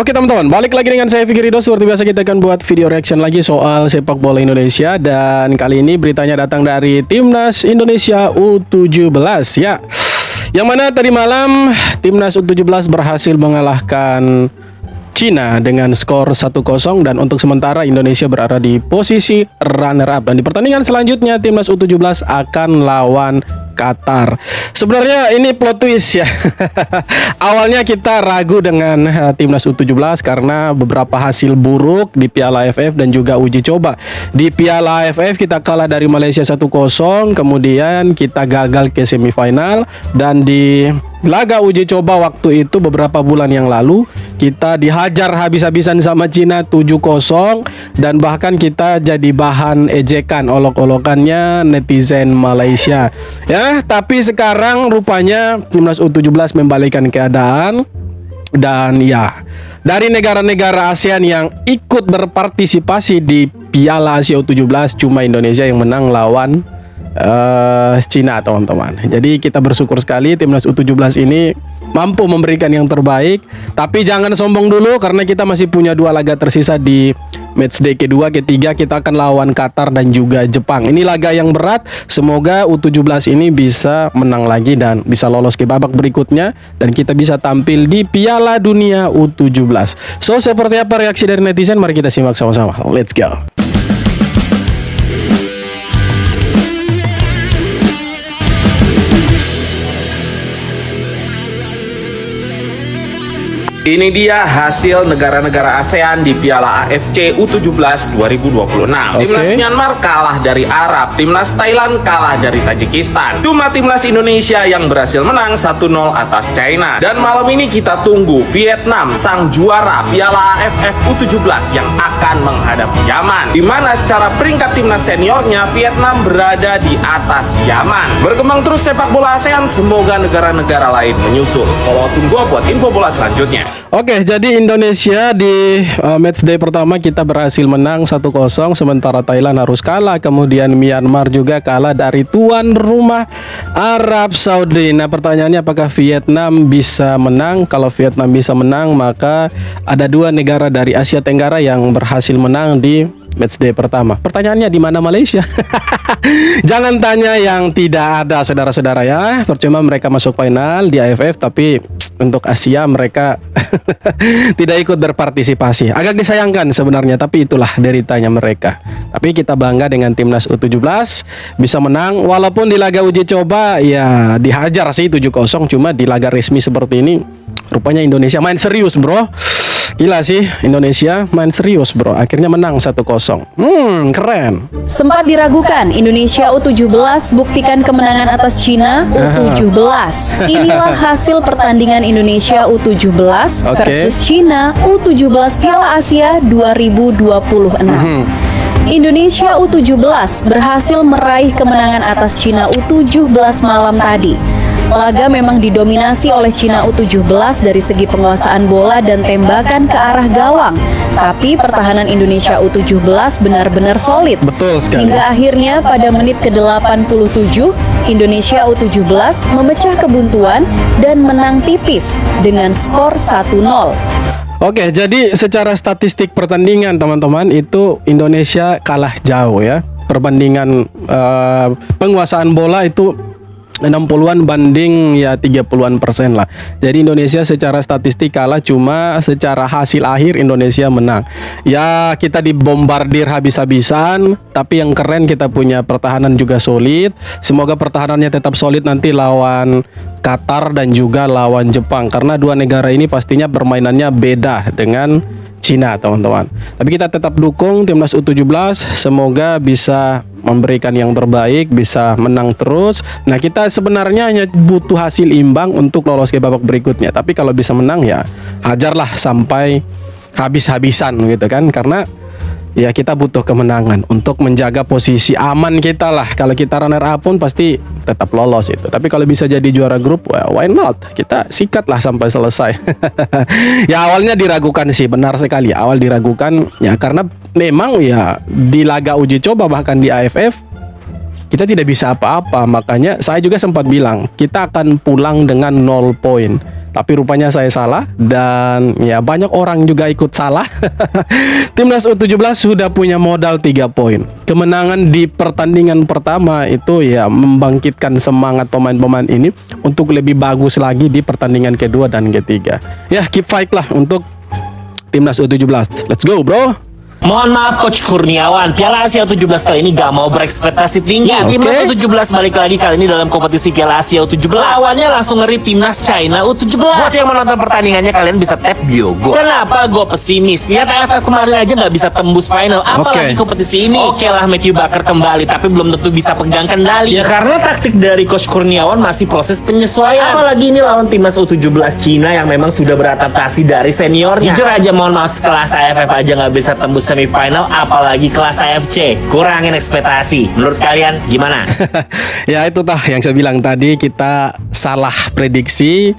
Oke teman-teman, balik lagi dengan saya Fikri Ridho. Seperti biasa kita akan buat video reaction lagi soal sepak bola Indonesia. Dan kali ini beritanya datang dari Timnas Indonesia U17 ya. Yang mana tadi malam Timnas U17 berhasil mengalahkan Cina dengan skor 1-0 dan untuk sementara Indonesia berada di posisi runner up. Dan di pertandingan selanjutnya Timnas U17 akan lawan Qatar. Sebenarnya ini plot twist ya. Awalnya kita ragu dengan Timnas U17 karena beberapa hasil buruk di Piala AFF dan juga uji coba. Di Piala AFF kita kalah dari Malaysia 1-0, kemudian kita gagal ke semifinal, dan di laga uji coba waktu itu beberapa bulan yang lalu kita dihajar habis-habisan sama Cina 7-0 dan bahkan kita jadi bahan ejekan olok-olokannya netizen Malaysia. Ya, tapi sekarang rupanya Timnas U17 membalikkan keadaan dan ya, dari negara-negara ASEAN yang ikut berpartisipasi di Piala Asia U17 cuma Indonesia yang menang lawan Cina, teman-teman. Jadi kita bersyukur sekali Timnas U17 ini mampu memberikan yang terbaik. Tapi jangan sombong dulu karena kita masih punya 2 laga tersisa di matchday kedua, ketiga kita akan lawan Qatar dan juga Jepang. Ini laga yang berat. Semoga U17 ini bisa menang lagi dan bisa lolos ke babak berikutnya dan kita bisa tampil di Piala Dunia U17. So, seperti apa reaksi dari netizen? Mari kita simak sama-sama. Let's go. Ini dia hasil negara-negara ASEAN di Piala AFC U17 2026. Timnas Myanmar kalah dari Arab, Timnas Thailand kalah dari Tajikistan. Cuma Timnas Indonesia yang berhasil menang 1-0 atas China. Dan malam ini kita tunggu Vietnam, sang juara Piala AFF U17 yang akan menghadapi Yaman, di mana secara peringkat timnas seniornya Vietnam berada di atas Yaman. Berkembang terus sepak bola ASEAN, semoga negara-negara lain menyusul. Follow akun gua buat info bola selanjutnya. Oke, jadi Indonesia di matchday pertama kita berhasil menang 1-0, sementara Thailand harus kalah. Kemudian Myanmar juga kalah dari tuan rumah Arab Saudi. Nah, pertanyaannya apakah Vietnam bisa menang? Kalau Vietnam bisa menang, maka ada 2 negara dari Asia Tenggara yang berhasil menang di matchday pertama. Pertanyaannya di mana Malaysia? Jangan tanya yang tidak ada, saudara-saudara ya. Percuma mereka masuk final di AFF, tapi untuk Asia mereka tidak ikut berpartisipasi. Agak disayangkan sebenarnya, tapi itulah deritanya mereka. Tapi kita bangga dengan Timnas U17 bisa menang walaupun di laga uji coba ya dihajar sih 7-0, cuma di laga resmi seperti ini rupanya Indonesia main serius, bro. Gila sih, Indonesia main serius, bro. Akhirnya menang 1-0. Keren. Sempat diragukan, Indonesia U17 buktikan kemenangan atas Cina U17. Inilah hasil pertandingan Indonesia U17 versus Cina U17 Piala Asia 2026. Indonesia U17 berhasil meraih kemenangan atas Cina U17 malam tadi. Laga memang didominasi oleh Cina U17 dari segi penguasaan bola dan tembakan ke arah gawang. Tapi pertahanan Indonesia U17 benar-benar solid. Betul sekali. Hingga akhirnya pada menit ke-87, Indonesia U17 memecah kebuntuan dan menang tipis dengan skor 1-0. Oke, jadi secara statistik pertandingan teman-teman itu Indonesia kalah jauh ya. Perbandingan penguasaan bola itu 60-an banding ya 30-an% lah. Jadi Indonesia secara statistik kalah, cuma secara hasil akhir Indonesia menang. Ya, kita dibombardir habis-habisan, tapi yang keren kita punya pertahanan juga solid. Semoga pertahanannya tetap solid nanti lawan Qatar dan juga lawan Jepang, karena 2 negara ini pastinya permainannya beda dengan Cina, teman-teman. Tapi kita tetap dukung Timnas U17, semoga bisa memberikan yang terbaik, bisa menang terus. Nah, kita sebenarnya hanya butuh hasil imbang untuk lolos ke babak berikutnya. Tapi kalau bisa menang ya hajarlah sampai habis-habisan gitu kan, karena ya kita butuh kemenangan untuk menjaga posisi aman kita lah. Kalau kita runner up pun pasti tetap lolos itu. Tapi kalau bisa jadi juara grup, well, why not? Kita sikat lah sampai selesai. Ya awalnya diragukan sih, benar sekali. Awal diragukan ya karena memang ya di laga uji coba bahkan di AFF kita tidak bisa apa-apa. Makanya saya juga sempat bilang kita akan pulang dengan 0 poin. Tapi rupanya saya salah dan ya banyak orang juga ikut salah. Timnas U17 sudah punya modal 3 poin. Kemenangan di pertandingan pertama itu ya membangkitkan semangat pemain-pemain ini untuk lebih bagus lagi di pertandingan kedua dan ketiga. Ya, keep fight lah untuk Timnas U17. Let's go, bro. Mohon maaf Coach Kurniawan, Piala Asia U17 kali ini gak mau berekspektasi tinggi. Timnas U17 balik lagi kali ini dalam kompetisi Piala Asia U17. Lawannya langsung ngeri Timnas China U17. Buat yang menonton pertandingannya kalian bisa tap Biogo. Kenapa gue pesimis? Lihat AFF kemarin aja gak bisa tembus final, apalagi kompetisi ini. Oke lah Matthew Baker kembali, tapi belum tentu bisa pegang kendali. Ya karena taktik dari Coach Kurniawan masih proses penyesuaian. Apalagi ini lawan Timnas U17 China yang memang sudah beradaptasi dari seniornya. Jujur aja mohon maaf, sekelas AFF aja gak bisa tembus semifinal, apalagi kelas AFC. Kurangin ekspektasi. Menurut kalian gimana? Ya itu tah yang saya bilang tadi, kita salah prediksi.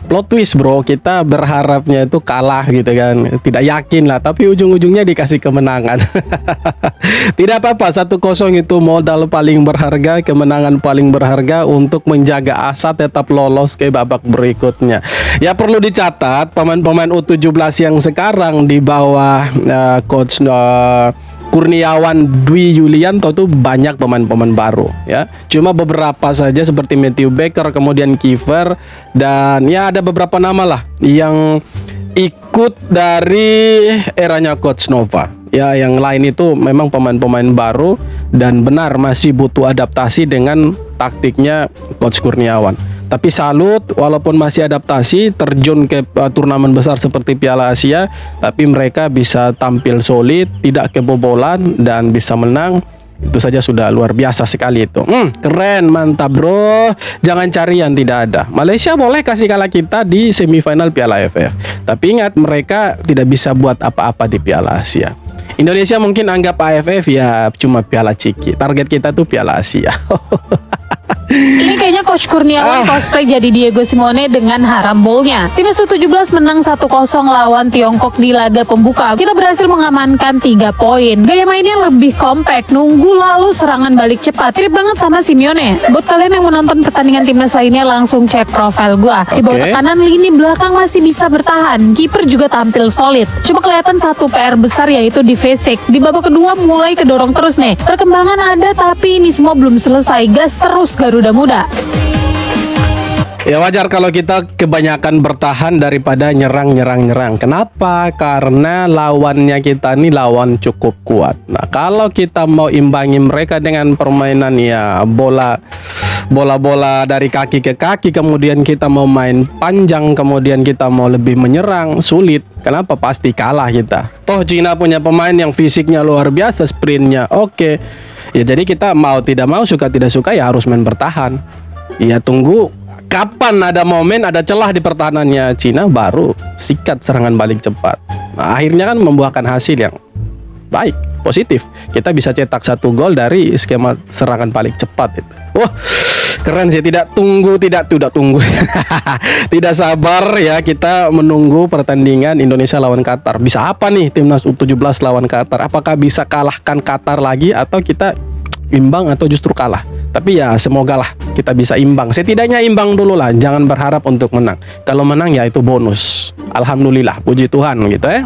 Plot twist, bro. Kita berharapnya itu kalah gitu kan, tidak yakin lah, tapi ujung-ujungnya dikasih kemenangan. Tidak apa-apa, 1-0 itu modal paling berharga, kemenangan paling berharga untuk menjaga asa tetap lolos ke babak berikutnya. Ya perlu dicatat, pemain-pemain U17 yang sekarang di bawah coach Kurniawan Dwi Yulianto itu banyak pemain-pemain baru ya. Cuma beberapa saja seperti Matthew Baker, kemudian Kiefer, dan ya ada beberapa nama lah yang ikut dari eranya Coach Nova. Ya, yang lain itu memang pemain-pemain baru dan benar masih butuh adaptasi dengan taktiknya Coach Kurniawan. Tapi salut, walaupun masih adaptasi, terjun ke turnamen besar seperti Piala Asia, tapi mereka bisa tampil solid, tidak kebobolan, dan bisa menang. Itu saja sudah luar biasa sekali itu. Keren, mantap bro. Jangan cari yang tidak ada. Malaysia boleh kasih kalah kita di semifinal Piala AFF, tapi ingat, mereka tidak bisa buat apa-apa di Piala Asia. Indonesia mungkin anggap AFF ya cuma Piala Ciki. Target kita tuh Piala Asia. Ini kayaknya Coach Kurniawan cosplay jadi Diego Simeone dengan harambolnya. Timnas U17 menang 1-0 lawan Tiongkok di laga pembuka. Kita berhasil mengamankan 3 poin. Gaya mainnya lebih kompak, nunggu lalu serangan balik cepat. Mirip banget sama Simeone. Buat kalian yang menonton pertandingan timnas lainnya, langsung cek profil gua. Di bawah tekanan, lini belakang masih bisa bertahan. Kiper juga tampil solid. Cuma kelihatan satu PR besar, yaitu di fisik. Di babak kedua mulai kedorong terus nih. Perkembangan ada, tapi ini semua belum selesai. Gas terus Garuda Muda. Ya wajar kalau kita kebanyakan bertahan daripada nyerang. Kenapa? Karena lawannya kita ini lawan cukup kuat. Nah, kalau kita mau imbangi mereka dengan permainan ya bola dari kaki ke kaki, kemudian kita mau main panjang, kemudian kita mau lebih menyerang, sulit. Kenapa? Pasti kalah kita. Toh Cina punya pemain yang fisiknya luar biasa, sprintnya oke. Ya jadi kita mau tidak mau, suka tidak suka ya harus main bertahan. Ya tunggu kapan ada momen, ada celah di pertahanannya Cina, baru sikat serangan balik cepat. Nah, akhirnya kan membuahkan hasil yang baik, positif. Kita bisa cetak 1 gol dari skema serangan balik cepat itu. Wah, keren sih. Tidak tunggu. Tidak sabar ya kita menunggu pertandingan Indonesia lawan Qatar. Bisa apa nih Timnas U17 lawan Qatar? Apakah bisa kalahkan Qatar lagi, atau kita imbang, atau justru kalah? Tapi ya semoga lah kita bisa imbang. Setidaknya imbang dulu lah, jangan berharap untuk menang. Kalau menang ya itu bonus. Alhamdulillah, puji Tuhan gitu ya.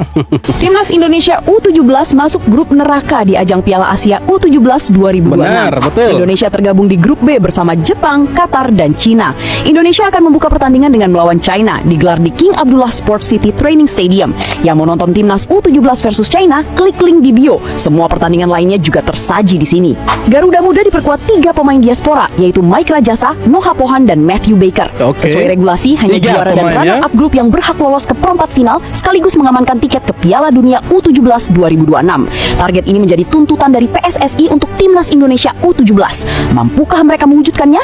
Timnas Indonesia U17 masuk grup neraka di ajang Piala Asia U17 2026. Benar, betul. Indonesia tergabung di grup B bersama Jepang, Qatar, dan Cina. Indonesia akan membuka pertandingan dengan melawan China, digelar di King Abdullah Sports City Training Stadium. Yang mau nonton Timnas U17 versus China, klik link di bio. Semua pertandingan lainnya juga tersaji di sini. Garuda Muda diperkuat 3 pemain diaspora, yaitu Mike Rajasa, Noah Pohan, dan Matthew Baker. Sesuai regulasi, hanya 3 juara dan runner-up grup yang berhak lolos ke perempat final sekaligus mengamankan tiket ke Piala Dunia U17 2026. Target ini menjadi tuntutan dari PSSI untuk Timnas Indonesia U17. Mampukah mereka mewujudkannya?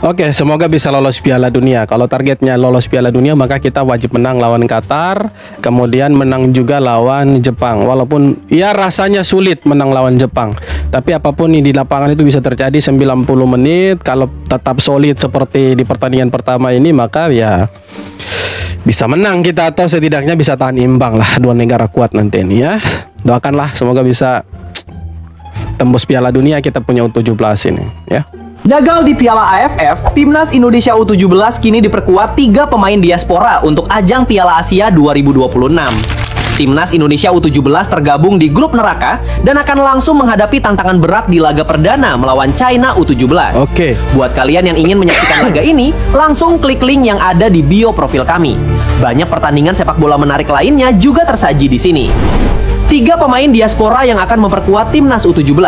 Oke, semoga bisa lolos Piala Dunia. Kalau targetnya lolos Piala Dunia, maka kita wajib menang lawan Qatar, kemudian menang juga lawan Jepang. Walaupun ya rasanya sulit menang lawan Jepang, tapi apapun di lapangan itu bisa terjadi 90 menit. Kalau tetap solid seperti di pertandingan pertama ini, maka ya bisa menang kita, atau setidaknya bisa tahan imbang lah. 2 negara kuat nanti ini ya. Doakanlah semoga bisa tembus Piala Dunia, kita punya U17 ini ya. Gagal di Piala AFF, Timnas Indonesia U17 kini diperkuat 3 pemain diaspora untuk ajang Piala Asia 2026. Timnas Indonesia U17 tergabung di grup neraka dan akan langsung menghadapi tantangan berat di laga perdana melawan China U17. Oke. Buat kalian yang ingin menyaksikan laga ini, langsung klik link yang ada di bio profil kami. Banyak pertandingan sepak bola menarik lainnya juga tersaji di sini. 3 pemain diaspora yang akan memperkuat Timnas U17,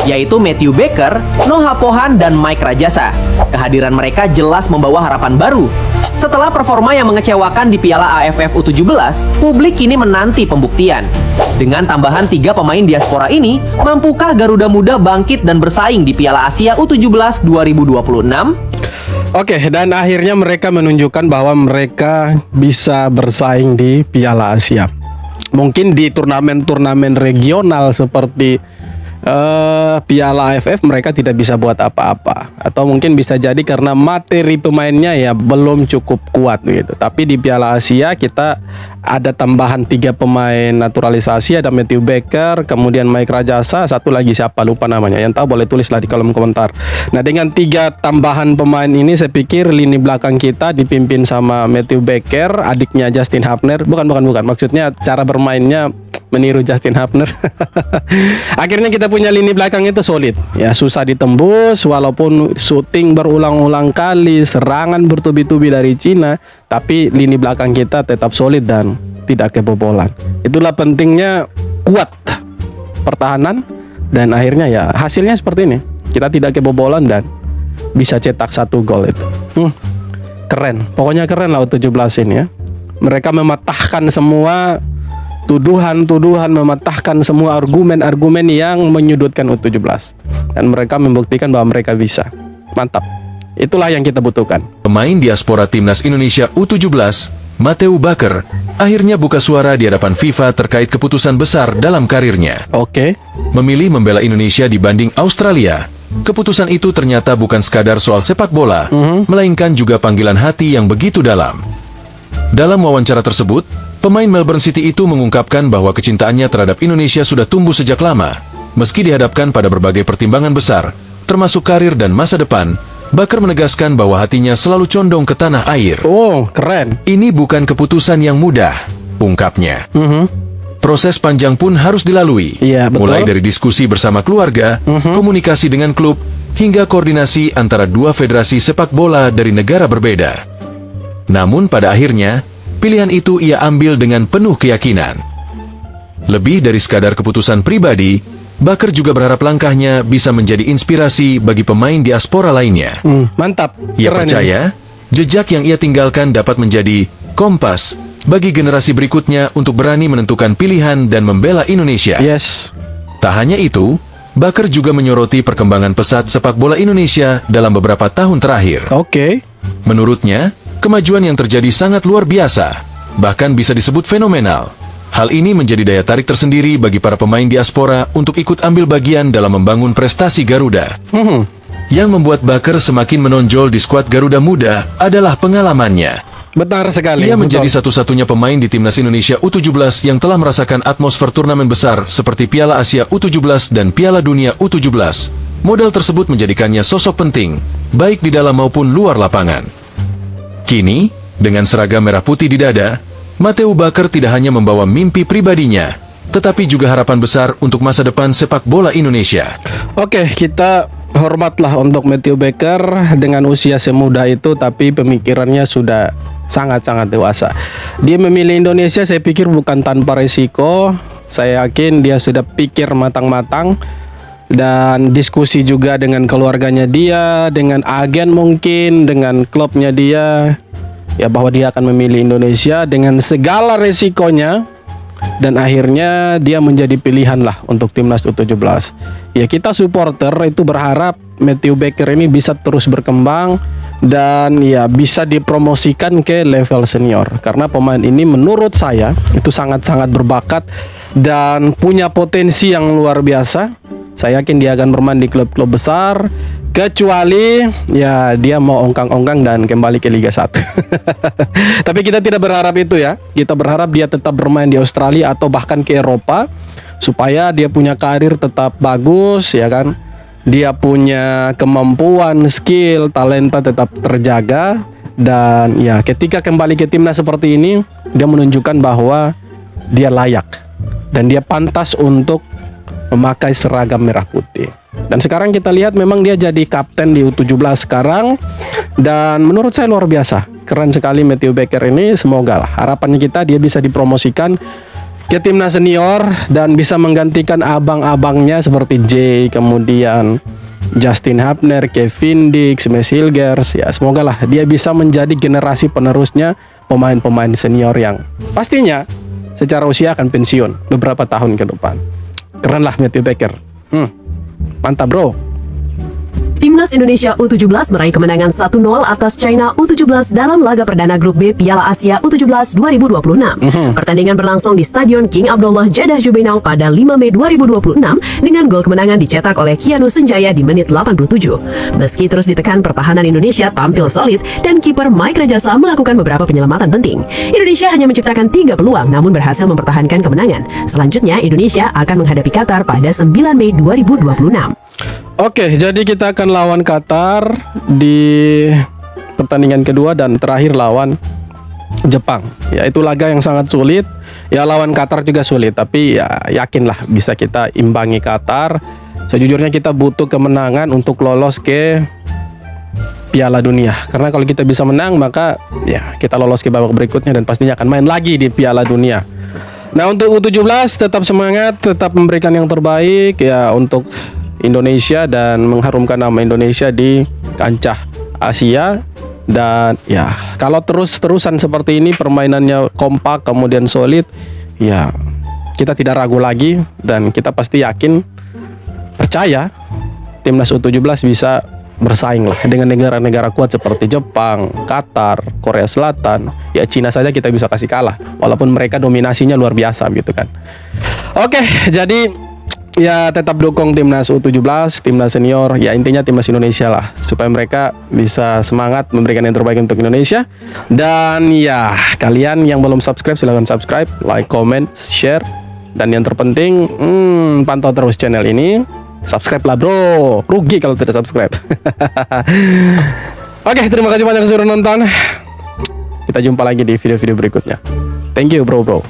yaitu Matthew Baker, Noah Pohan, dan Mike Rajasa. Kehadiran mereka jelas membawa harapan baru. Setelah performa yang mengecewakan di Piala AFF U17, publik kini menanti pembuktian. Dengan tambahan 3 pemain diaspora ini, mampukah Garuda Muda bangkit dan bersaing di Piala Asia U17 2026? Oke, dan akhirnya mereka menunjukkan bahwa mereka bisa bersaing di Piala Asia. Mungkin di turnamen-turnamen regional seperti Piala AFF mereka tidak bisa buat apa-apa, atau mungkin bisa jadi karena materi pemainnya ya belum cukup kuat gitu. Tapi di Piala Asia kita ada tambahan 3 pemain naturalisasi, ada Matthew Baker, kemudian Mike Rajasa, satu lagi siapa lupa namanya. Yang tahu boleh tulislah di kolom komentar. Nah, dengan 3 tambahan pemain ini saya pikir lini belakang kita dipimpin sama Matthew Baker, adiknya Justin Hapner. Bukan. Maksudnya cara bermainnya meniru Justin Hapner. Akhirnya kita punya lini belakang itu solid. Ya, susah ditembus walaupun syuting berulang-ulang kali, serangan bertubi-tubi dari Cina, tapi lini belakang kita tetap solid dan tidak kebobolan. Itulah pentingnya kuat pertahanan, dan akhirnya ya hasilnya seperti ini. Kita tidak kebobolan dan bisa cetak 1 gol itu. Keren. Pokoknya keren lah U17 ini ya. Mereka mematahkan semua tuduhan-tuduhan, mematahkan semua argumen-argumen yang menyudutkan U17, dan mereka membuktikan bahwa mereka bisa. Mantap. Itulah yang kita butuhkan. Pemain diaspora Timnas Indonesia U17, Matthew Baker, akhirnya buka suara di hadapan FIFA terkait keputusan besar dalam karirnya. Oke. Memilih membela Indonesia dibanding Australia. Keputusan itu ternyata bukan sekadar soal sepak bola, melainkan juga panggilan hati yang begitu dalam. Dalam wawancara tersebut, pemain Melbourne City itu mengungkapkan bahwa kecintaannya terhadap Indonesia sudah tumbuh sejak lama. Meski dihadapkan pada berbagai pertimbangan besar, termasuk karir dan masa depan, Baker menegaskan bahwa hatinya selalu condong ke tanah air. Oh, keren. Ini bukan keputusan yang mudah, ungkapnya. Proses panjang pun harus dilalui, Iya, betul. mulai dari diskusi bersama keluarga, komunikasi dengan klub, hingga koordinasi antara 2 federasi sepak bola dari negara berbeda. Namun pada akhirnya, pilihan itu ia ambil dengan penuh keyakinan. Lebih dari sekadar keputusan pribadi, Baker juga berharap langkahnya bisa menjadi inspirasi bagi pemain diaspora lainnya. Mantap. Ia Keren percaya, jejak yang ia tinggalkan dapat menjadi kompas bagi generasi berikutnya untuk berani menentukan pilihan dan membela Indonesia. Yes. Tak hanya itu, Baker juga menyoroti perkembangan pesat sepak bola Indonesia dalam beberapa tahun terakhir. Oke. Menurutnya, kemajuan yang terjadi sangat luar biasa, bahkan bisa disebut fenomenal. Hal ini menjadi daya tarik tersendiri bagi para pemain diaspora untuk ikut ambil bagian dalam membangun prestasi Garuda. Yang membuat Baker semakin menonjol di skuad Garuda Muda adalah pengalamannya. Benar sekali. Ia menjadi betul. satu-satunya pemain di Timnas Indonesia U17 yang telah merasakan atmosfer turnamen besar seperti Piala Asia U17 dan Piala Dunia U17. Modal tersebut menjadikannya sosok penting, baik di dalam maupun luar lapangan. Kini, dengan seragam merah putih di dada, Matthew Baker tidak hanya membawa mimpi pribadinya, tetapi juga harapan besar untuk masa depan sepak bola Indonesia. Oke, kita hormatlah untuk Matthew Baker dengan usia semuda itu, tapi pemikirannya sudah sangat-sangat dewasa. Dia memilih Indonesia, saya pikir bukan tanpa resiko. Saya yakin dia sudah pikir matang-matang dan diskusi juga dengan keluarganya dia, dengan agen mungkin, dengan klubnya dia, ya bahwa dia akan memilih Indonesia dengan segala resikonya. Dan akhirnya dia menjadi pilihan lah untuk Timnas U17. Ya, kita supporter itu berharap Matthew Baker ini bisa terus berkembang dan ya bisa dipromosikan ke level senior, karena pemain ini menurut saya itu sangat-sangat berbakat dan punya potensi yang luar biasa. Saya yakin dia akan bermain di klub-klub besar, kecuali ya dia mau ongkang-ongkang dan kembali ke Liga 1. Tapi kita tidak berharap itu ya. Kita berharap dia tetap bermain di Australia atau bahkan ke Eropa, supaya dia punya karir tetap bagus ya kan. dia punya kemampuan, skill, talenta tetap terjaga. Dan ya ketika kembali ke timnas seperti ini, dia menunjukkan bahwa dia layak dan dia pantas untuk memakai seragam merah putih. Dan sekarang kita lihat memang dia jadi kapten di U17 sekarang. Dan menurut saya luar biasa, keren sekali Matthew Baker ini. Semoga lah harapannya kita dia bisa dipromosikan ke timnas senior dan bisa menggantikan abang-abangnya seperti Jay, kemudian Justin Hapner, Kevin Dix, Mes Hilgers. Ya semoga lah dia bisa menjadi generasi penerusnya pemain-pemain senior yang pastinya secara usia akan pensiun beberapa tahun ke depan. Keren lah Matthew Baker. Mantap bro. Timnas Indonesia U17 meraih kemenangan 1-0 atas China U17 dalam laga perdana grup B Piala Asia U17 2026. Pertandingan berlangsung di Stadion King Abdullah Jeddah Jubainau pada 5 Mei 2026 dengan gol kemenangan dicetak oleh Kianu Senjaya di menit 87. Meski terus ditekan, pertahanan Indonesia tampil solid dan kiper Mike Rajasa melakukan beberapa penyelamatan penting. Indonesia hanya menciptakan 3 peluang namun berhasil mempertahankan kemenangan. Selanjutnya Indonesia akan menghadapi Qatar pada 9 Mei 2026. Oke, jadi kita akan lawan Qatar di pertandingan kedua dan terakhir lawan Jepang. Ya, itu laga yang sangat sulit. Ya, lawan Qatar juga sulit, tapi ya yakinlah bisa kita imbangi Qatar. Sejujurnya kita butuh kemenangan untuk lolos ke Piala Dunia. Karena kalau kita bisa menang, maka ya kita lolos ke babak berikutnya dan pastinya akan main lagi di Piala Dunia. Nah, untuk U17 tetap semangat, tetap memberikan yang terbaik ya untuk Indonesia dan mengharumkan nama Indonesia di kancah Asia. Dan ya kalau terus-terusan seperti ini, permainannya kompak kemudian solid, ya kita tidak ragu lagi dan kita pasti yakin, percaya timnas U17 bisa bersaing lah dengan negara-negara kuat seperti Jepang, Qatar, Korea Selatan. Ya Cina saja kita bisa kasih kalah walaupun mereka dominasinya luar biasa gitu kan. Oke, jadi ya tetap dukung timnas U17, timnas senior, ya intinya timnas Indonesia lah, supaya mereka bisa semangat memberikan yang terbaik untuk Indonesia. Dan ya kalian yang belum subscribe silahkan subscribe, like, comment, share. Dan yang terpenting pantau terus channel ini. Subscribe lah bro, rugi kalau tidak subscribe. Oke, terima kasih banyak sudah nonton. Kita jumpa lagi di video-video berikutnya. Thank you bro.